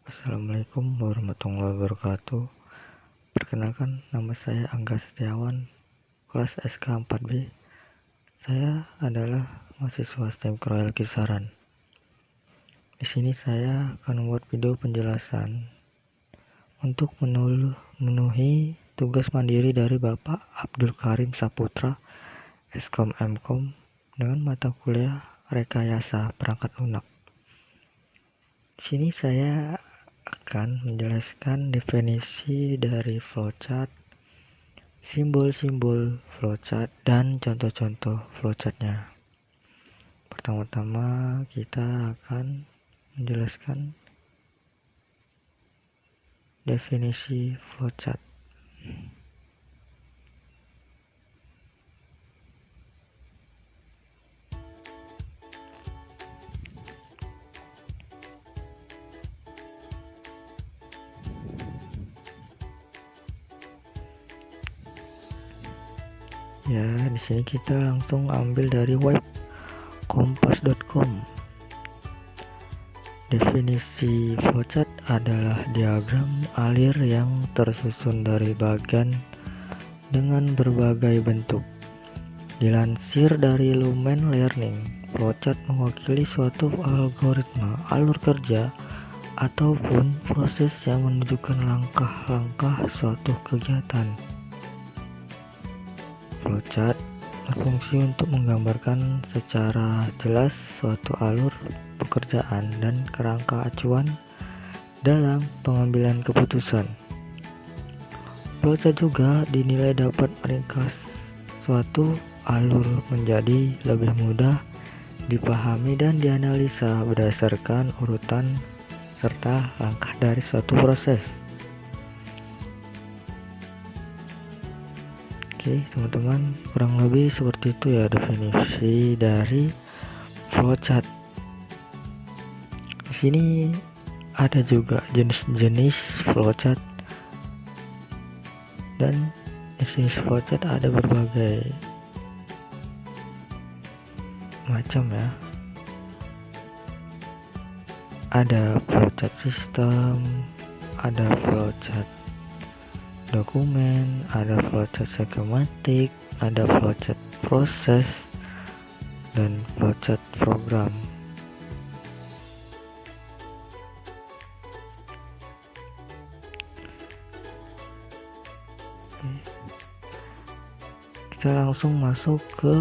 Assalamualaikum warahmatullahi wabarakatuh. Perkenalkan, nama saya Angga Setiawan, kelas SK 4B. Saya adalah mahasiswa STEM Royal Kisaran. Di sini saya akan membuat video penjelasan untuk memenuhi tugas mandiri dari Bapak Abdul Karim Saputra, Skom Mkom, dengan mata kuliah Rekayasa Perangkat Lunak. Di sini saya akan menjelaskan definisi dari flowchart, simbol-simbol flowchart, dan contoh-contoh flowchartnya. Pertama-tama kita akan menjelaskan definisi flowchart. Ya, di sini kita langsung ambil dari web kompas.com. Definisi flowchart adalah diagram alir yang tersusun dari bagan dengan berbagai bentuk. Dilansir dari Lumen Learning, flowchart mewakili suatu algoritma, alur kerja, ataupun proses yang menunjukkan langkah-langkah suatu kegiatan. Flowchart berfungsi untuk menggambarkan secara jelas suatu alur pekerjaan dan kerangka acuan dalam pengambilan keputusan. Flowchart juga dinilai dapat meringkas suatu alur menjadi lebih mudah dipahami dan dianalisa berdasarkan urutan serta langkah dari suatu proses. Oke, teman-teman, kurang lebih seperti itu ya definisi dari flowchart. Di sini ada juga jenis-jenis flowchart, dan jenis flowchart ada berbagai macam ya. Ada flowchart sistem, ada flowchart dokumen, ada flowchart skematik, ada flowchart proses, dan flowchart program. Kita langsung masuk ke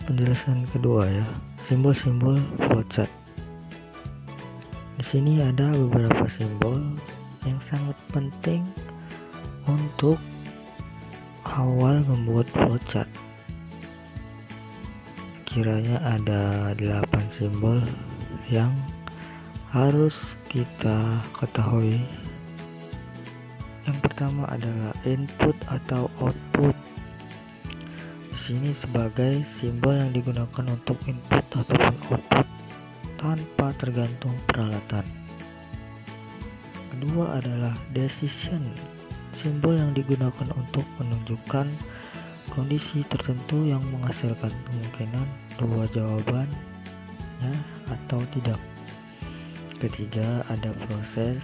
penjelasan kedua ya, simbol-simbol flowchart. Di sini ada beberapa simbol yang sangat penting untuk awal membuat flowchart. Kiranya ada 8 simbol yang harus kita ketahui. Yang pertama adalah input atau output. Di sini sebagai simbol yang digunakan untuk input ataupun output tanpa tergantung peralatan. Kedua adalah decision, simbol yang digunakan untuk menunjukkan kondisi tertentu yang menghasilkan kemungkinan dua jawaban ya atau tidak. Ketiga ada proses.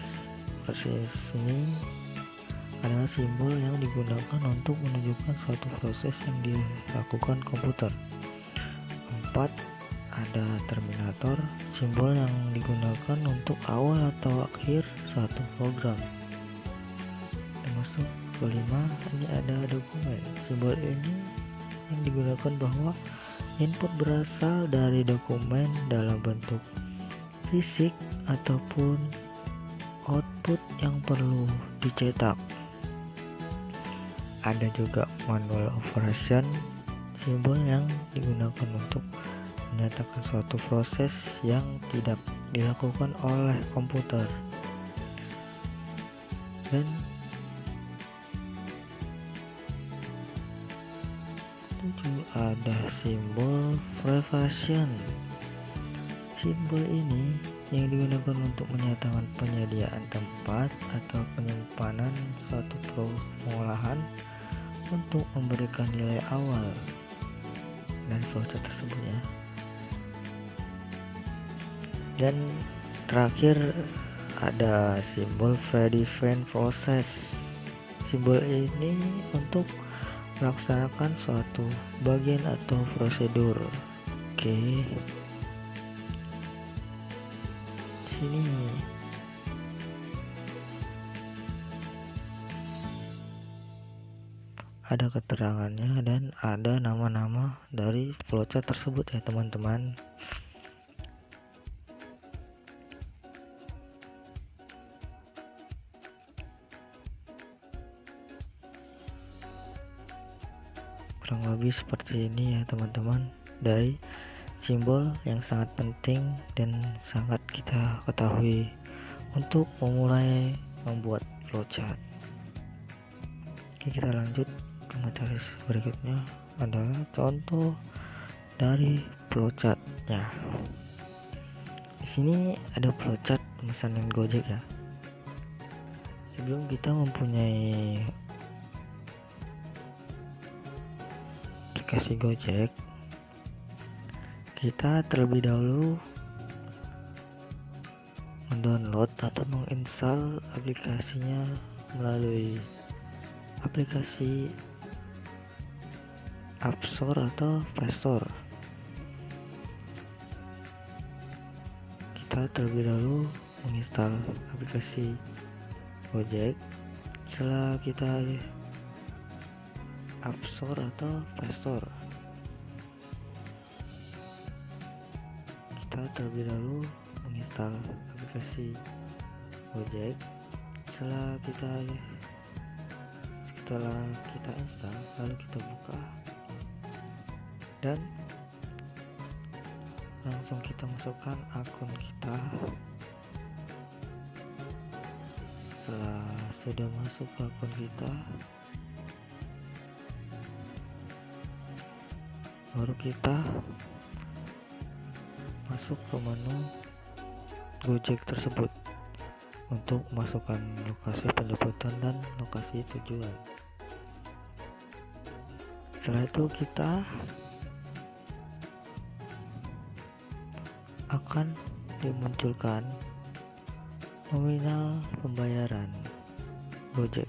Proses ini adalah simbol yang digunakan untuk menunjukkan suatu proses yang dilakukan komputer. 4 ada terminator, simbol yang digunakan untuk awal atau akhir suatu program. Termasuk kelima, ini ada dokumen. Simbol ini yang digunakan bahwa input berasal dari dokumen dalam bentuk fisik ataupun output yang perlu dicetak. Ada juga manual operation, simbol yang digunakan untuk menyatakan suatu proses yang tidak dilakukan oleh komputer. Dan 7 ada simbol preparation. Simbol ini yang digunakan untuk menyatakan penyediaan tempat atau penyimpanan suatu pengolahan untuk memberikan nilai awal. Dan flowchart tersebut ya. Dan terakhir ada simbol predefined process. Simbol ini untuk melaksanakan suatu bagian atau prosedur. Oke. Sini ada keterangannya dan ada nama-nama dari flowchart tersebut ya teman-teman. Kurang lebih seperti ini ya teman-teman, dari simbol yang sangat penting dan sangat kita ketahui untuk memulai membuat flowchart. Oke, kita lanjut ke materi berikutnya, adalah contoh dari flowchartnya. Di sini ada flowchart pemesanan Gojek ya. Sebelum kita mempunyai aplikasi Gojek, kita terlebih dahulu mendownload atau menginstal aplikasinya melalui aplikasi App Store atau Play Store. Kita terlebih dahulu menginstal aplikasi Gojek. Setelah kita App Store atau Play Store, kita terlebih dahulu menginstal aplikasi Gojek. Setelah kita install, lalu kita buka dan langsung kita masukkan akun kita. Setelah sudah masuk ke akun kita, baru kita masuk ke menu Gojek tersebut untuk masukkan lokasi penjemputan dan lokasi tujuan. Setelah itu kita akan dimunculkan nominal pembayaran Gojek.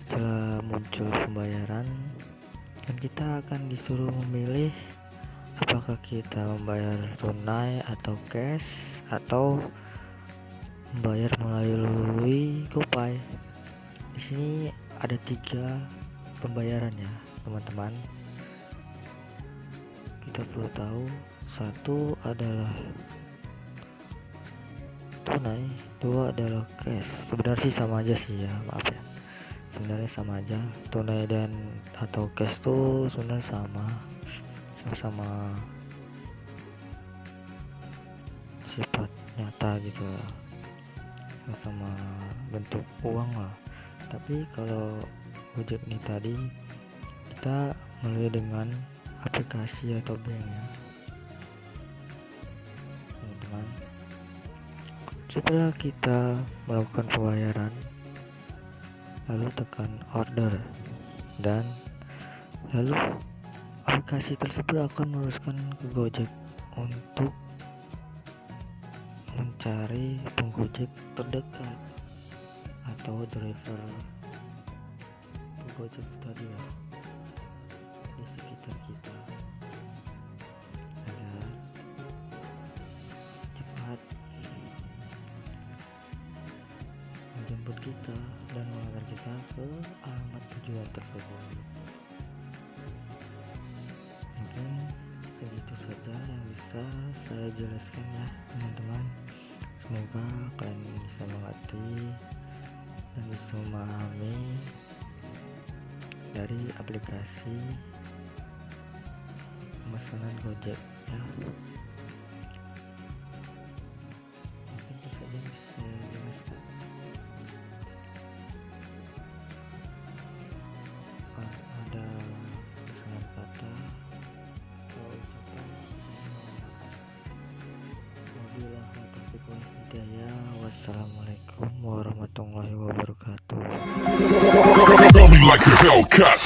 Setelah muncul pembayaran, dan kita akan disuruh memilih apakah kita membayar tunai atau cash atau membayar melalui GoPay. Di sini ada 3 pembayaran ya teman-teman. Kita perlu tahu, satu adalah tunai, 2 adalah cash. Sebenarnya sih sama aja sih ya, maaf ya. Sebenarnya sama aja, tunai dan atau cash tuh sebenarnya sama sifat nyata gitu ya, sama bentuk uang lah. Tapi kalau Gojek ini tadi kita melalui dengan aplikasi atau bank ya teman-teman. Setelah kita melakukan pembayaran, lalu tekan order, dan lalu aplikasi tersebut akan meneruskan ke Gojek untuk mencari penggojek terdekat atau driver penggojek tadi ya di sekitar kita, agar cepat menjemput kita dan mengantar kita ke alamat tujuan tersebut. Mungkin segitu saja yang bisa saya jelaskan ya teman-teman. Semoga kalian bisa mengerti dan bisa memahami dari aplikasi pemesanan Gojek ya. Mungkin itu saja yang bisa saya jelaskan. Ada pesanan kata atau ucapan, wabillahi taufiq wal hidayah. Wassalamualaikum warahmatullahi wabarakatuh. Blow me like a Hellcat.